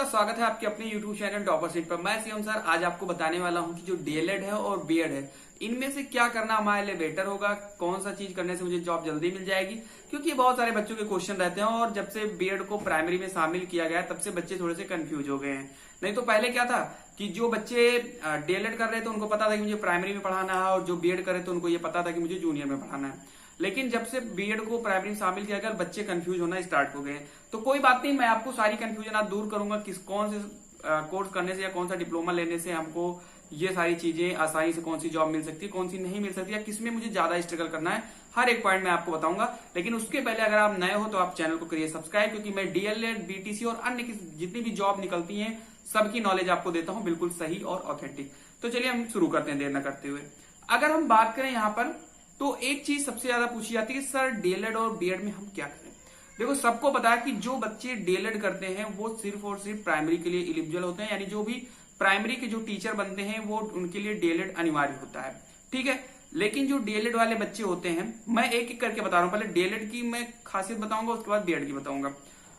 स्वागत है आपके अपने YouTube चैनल टॉपर सीट पर। मैं शिवम सर आज आपको बताने वाला हूं कि जो डीएलएड है और बीएड है इनमें से क्या करना हमारे लिए बेटर होगा, कौन सा चीज करने से मुझे जॉब जल्दी मिल जाएगी। क्योंकि बहुत सारे बच्चों के क्वेश्चन रहते हैं और जब से बीएड को प्राइमरी में शामिल किया गया तब से बच्चे थोड़े से कंफ्यूज हो गए हैं। नहीं तो पहले क्या था कि जो बच्चे डीएलएड कर रहे थे उनको पता था कि मुझे प्राइमरी में पढ़ाना है और जो बीएड कर रहे थे उनको ये पता था कि मुझे जूनियर में पढ़ाना है। लेकिन जब से बीएड को प्राइमरी में शामिल किया गया बच्चे कंफ्यूज होना स्टार्ट हो गए। तो कोई बात नहीं, मैं आपको सारी कंफ्यूजन आप दूर करूंगा किस कौन से कोर्स करने से या कौन सा डिप्लोमा लेने से हमको ये सारी चीजें आसानी से कौन सी जॉब मिल सकती है, कौन सी नहीं मिल सकती या किसमें मुझे ज्यादा स्ट्रगल करना है, हर एक पॉइंट मैं आपको बताऊंगा। लेकिन उसके पहले अगर आप नए हो तो आप चैनल को करिए सब्सक्राइब, क्योंकि मैं डीएलएड, बीटीसी और अन्य जितनी भी जॉब निकलती है सबकी नॉलेज आपको देता हूं बिल्कुल सही और ऑथेंटिक। तो चलिए हम शुरू करते हैं देर न करते हुए। अगर हम बात करें यहाँ पर तो एक चीज सबसे ज्यादा पूछी जाती है कि सर डीएलएड और बीएड में हम क्या करें। देखो सबको पता है कि जो बच्चे डीएलएड करते हैं वो सिर्फ और सिर्फ प्राइमरी के लिए एलिजिबल होते हैं, यानी जो भी प्राइमरी के जो टीचर बनते हैं वो उनके लिए डीएलएड अनिवार्य होता है, ठीक है। लेकिन जो डीएलएड वाले बच्चे होते हैं, मैं एक एक करके बता रहा हूं, पहले डीएलएड की मैं खासियत बताऊंगा उसके बाद बीएड की बताऊंगा।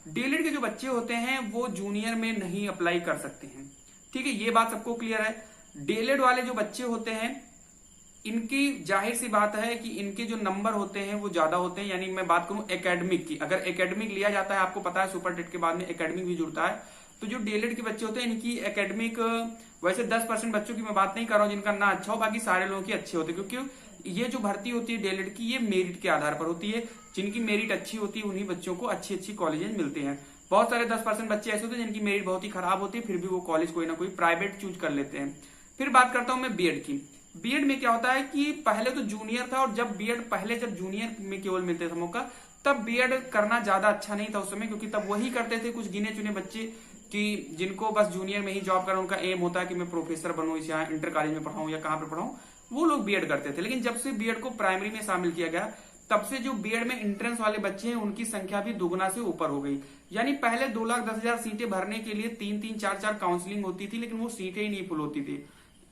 डीएलएड के जो बच्चे होते हैं वो जूनियर में नहीं अप्लाई कर सकते हैं, ठीक है, ये बात सबको क्लियर है। डीएलएड वाले जो बच्चे होते हैं इनकी जाहिर सी बात है कि इनके जो नंबर होते हैं वो ज्यादा होते हैं। यानी मैं बात करूं एकेडमिक की, अगर एकेडमिक लिया जाता है, आपको पता है सुपर टेट के बाद में एकेडमिक भी जुड़ता है, तो जो डीएलएड के बच्चे होते हैं इनकी एकेडमिक वैसे 10% बच्चों की मैं बात नहीं कर रहा हूं जिनका ना अच्छा हो, बाकी सारे लोगों की अच्छे होते हैं। क्योंकि ये जो भर्ती होती है डीएलएड की ये मेरिट के आधार पर होती है, जिनकी मेरिट अच्छी होती है उन्हीं बच्चों को अच्छी अच्छी कॉलेजेस मिलते हैं। बहुत सारे 10% बच्चे ऐसे होते हैं जिनकी मेरिट बहुत ही खराब होती है, फिर भी वो कॉलेज कोई ना कोई प्राइवेट चूज कर लेते हैं। फिर बात करता हूं मैं बीएड की। बीएड में क्या होता है कि पहले तो जूनियर था और जब बीएड पहले जब जूनियर में केवल मिलते थे मौका, तब बीएड करना ज्यादा अच्छा नहीं था उस समय, क्योंकि तब वही करते थे कुछ गिने चुने बच्चे कि जिनको बस जूनियर में ही जॉब करना, उनका एम होता है कि मैं प्रोफेसर बनूं, इस यहाँ इंटर कॉलेज में पढ़ाऊं या कहां पर पढ़ाऊं, वो लोग बीएड करते थे। लेकिन जब से बीएड को प्राइमरी में शामिल किया गया तब से जो बीएड में एंट्रेंस वाले बच्चे हैं उनकी संख्या भी दुगुना से ऊपर हो गई। यानी पहले 2,10,000 सीटें भरने के लिए 3-3, 4-4 काउंसलिंग होती थी, लेकिन वो सीटें ही नहीं फुल होती थी।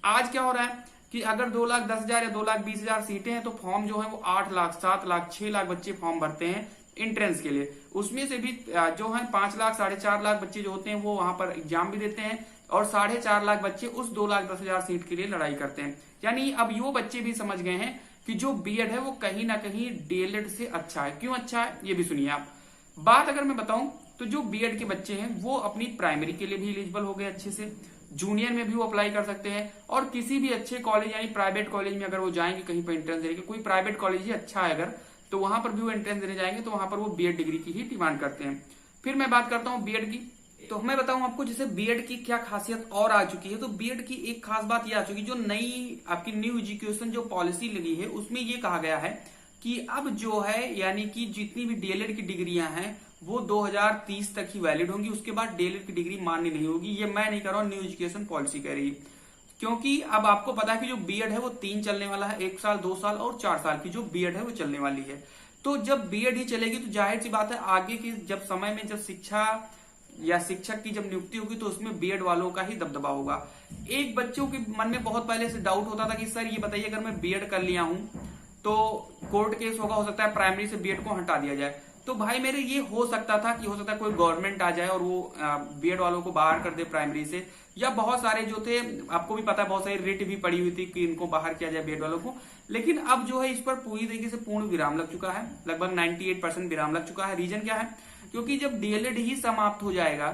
आज क्या हो रहा है कि अगर 2,10,000 या 2,20,000 सीटें हैं तो फॉर्म जो है वो 8 लाख, 7 लाख, 6 लाख बच्चे फॉर्म भरते हैं एंट्रेंस के लिए। उसमें से भी जो है 5 लाख, 4.5 लाख बच्चे जो होते हैं वो वहां पर एग्जाम भी देते हैं और 4.5 लाख बच्चे उस 2,10,000 सीट के लिए लड़ाई करते हैं। यानी अब यो बच्चे भी समझ गए हैं कि जो बीएड है वो कहीं ना कहीं डीएलएड से अच्छा है। क्यों अच्छा है ये भी सुनिए आप। बात अगर मैं बताऊं तो जो बीएड के बच्चे हैं वो अपनी प्राइमरी के लिए भी एलिजिबल हो गए अच्छे से, जूनियर में भी वो अप्लाई कर सकते हैं और किसी भी अच्छे कॉलेज यानी प्राइवेट कॉलेज में अगर वो जाएंगे कहीं पर एंट्रेंस देने के, कोई प्राइवेट कॉलेज ही अच्छा है अगर, तो वहां पर भी वो एंट्रेंस देने जाएंगे तो वहां पर वो बीएड डिग्री की ही डिमांड करते हैं। फिर मैं बात करता हूँ बीएड की। तो मैं बताऊं आपको जैसे बीएड की क्या खासियत और आ चुकी है, तो बीएड की एक खास बात ये आ चुकी है, जो नई आपकी न्यू एजुकेशन जो पॉलिसी लगी है उसमें ये कहा गया है कि अब जो है यानी कि जितनी भी डीएलएड की डिग्रियां हैं वो 2030 तक ही वैलिड होंगी, उसके बाद डीएलएड की डिग्री मान्य नहीं होगी। ये मैं नहीं कर रहा हूं, न्यू एजुकेशन पॉलिसी कह रही है। क्योंकि अब आपको पता है कि जो बीएड है वो 3 चलने वाला है, 1 साल, 2 साल और 4 साल की जो बीएड है वो चलने वाली है। तो जब बीएड ही चलेगी तो जाहिर सी बात है आगे की जब समय में जब शिक्षा या शिक्षक की जब नियुक्ति होगी तो उसमें बीएड वालों का ही दबदबा होगा। एक बच्चों के मन में बहुत पहले से डाउट होता था कि सर ये बताइए अगर मैं बीएड कर लिया हूं तो कोर्ट केस होगा, हो सकता है प्राइमरी से बीएड को हटा दिया जाए। तो भाई मेरे ये हो सकता था कि हो सकता है कोई गवर्नमेंट आ जाए और वो बीएड वालों को बाहर कर दे प्राइमरी से, या बहुत सारे जो थे आपको भी पता है बहुत सारी रिट भी पड़ी हुई थी कि इनको बाहर किया जाए बीएड वालों को। लेकिन अब जो है इस पर पूरी तरीके से पूर्ण विराम लग चुका है, लगभग 98% विराम लग चुका है। रीजन क्या है, क्योंकि जब डीएलएड ही समाप्त हो जाएगा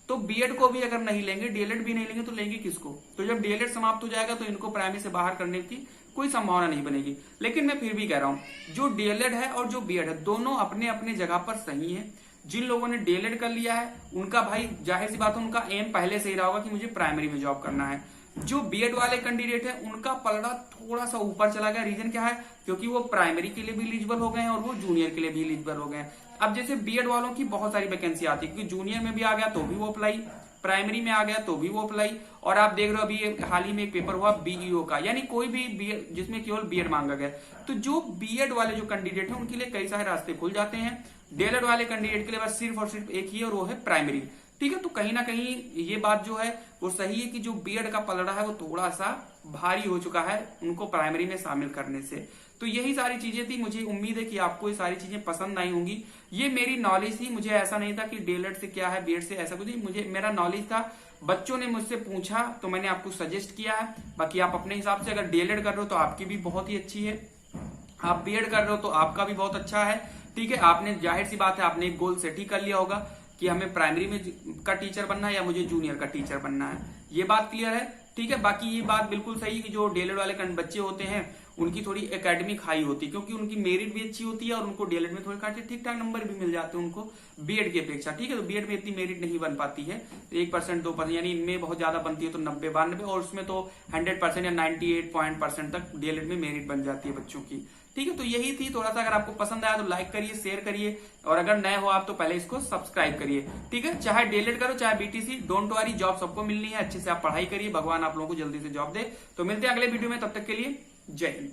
तो बीएड को भी अगर नहीं लेंगे, डीएलएड भी नहीं लेंगे तो लेंगे किसको। तो जब डीएलएड समाप्त हो जाएगा तो इनको प्राइमरी से बाहर करने की कोई संभावना नहीं बनेगी। लेकिन मैं फिर भी कह रहा हूं जो डीएलएड है और जो बीएड है दोनों अपने अपने जगह पर सही है। जिन लोगों ने डीएलएड कर लिया है उनका भाई जाहिर सी बात है उनका एम पहले से ही रहा होगा कि मुझे प्राइमरी में जॉब करना है। जो बीएड वाले कैंडिडेट है उनका पलड़ा थोड़ा सा ऊपर चला गया। रीजन क्या है, क्योंकि वो प्राइमरी के लिए भी एलिजिबल हो गए हैं और वो जूनियर के लिए भी एलिजिबल हो गए हैं। अब जैसे बीएड वालों की बहुत सारी वैकेंसी आती है, क्योंकि जूनियर में भी आ गया तो भी वो अप्लाई, प्राइमरी में आ गया तो भी वो अप्लाई, और आप देख रहे हो अभी हाल ही में एक पेपर हुआ बीईओ का, यानी कोई भी बीएड जिसमें केवल बीएड मांगा गया। तो जो बीएड वाले जो कैंडिडेट है उनके लिए कई सारे रास्ते खुल जाते हैं। डीएलएड वाले कैंडिडेट के लिए बस सिर्फ और सिर्फ एक ही है और वो है प्राइमरी, ठीक है, तो कहीं ना कहीं ये बात जो है वो सही है कि जो बीएड का पलड़ा है वो थोड़ा सा भारी हो चुका है उनको प्राइमरी में शामिल करने से। तो यही सारी चीजें थी, मुझे उम्मीद है कि आपको ये सारी चीजें पसंद आई होंगी। ये मेरी नॉलेज थी, मुझे ऐसा नहीं था कि डीएलएड से क्या है बीएड से ऐसा कुछ नहीं, मुझे मेरा नॉलेज था, बच्चों ने मुझसे पूछा तो मैंने आपको सजेस्ट किया है। बाकी आप अपने हिसाब से अगर डीएलएड कर रहे हो तो आपकी भी बहुत ही अच्छी है, आप बीएड कर रहे हो तो आपका भी बहुत अच्छा है। ठीक है, आपने जाहिर सी बात है आपने एक गोल सेट ही कर लिया होगा कि हमें प्राइमरी में का टीचर बनना है या मुझे जूनियर का टीचर बनना है, ये बात क्लियर है। ठीक है, बाकी ये बात बिल्कुल सही है कि जो डीएलएड वाले बच्चे होते हैं उनकी थोड़ी एकेडमिक हाई होती है, क्योंकि उनकी मेरिट भी अच्छी होती है और उनको डीएलएड में थोड़े खासे ठीक ठाक नंबर भी मिल जाते हैं उनको बीएड की अपेक्षा। ठीक है, तो बीएड में इतनी मेरिट नहीं बन पाती है, 1% 2%, यानी इनमें बहुत ज्यादा बनती है तो 90-92, और उसमें तो 100% या 98% तक डीएलएड में मेरिट बन जाती है बच्चों की। ठीक है, तो यही थी, थोड़ा सा अगर आपको पसंद आया तो लाइक करिए, शेयर करिए, और अगर नए हो आप तो पहले इसको सब्सक्राइब करिए। ठीक है, चाहे डीएलएड करो चाहे बीटीसी, डोंट वरी, जॉब सबको मिलनी है, अच्छे से आप पढ़ाई करिए, भगवान आप लोगों को जल्दी से जॉब दे। तो मिलते हैं अगले वीडियो में, तब तक के लिए जय हिंद।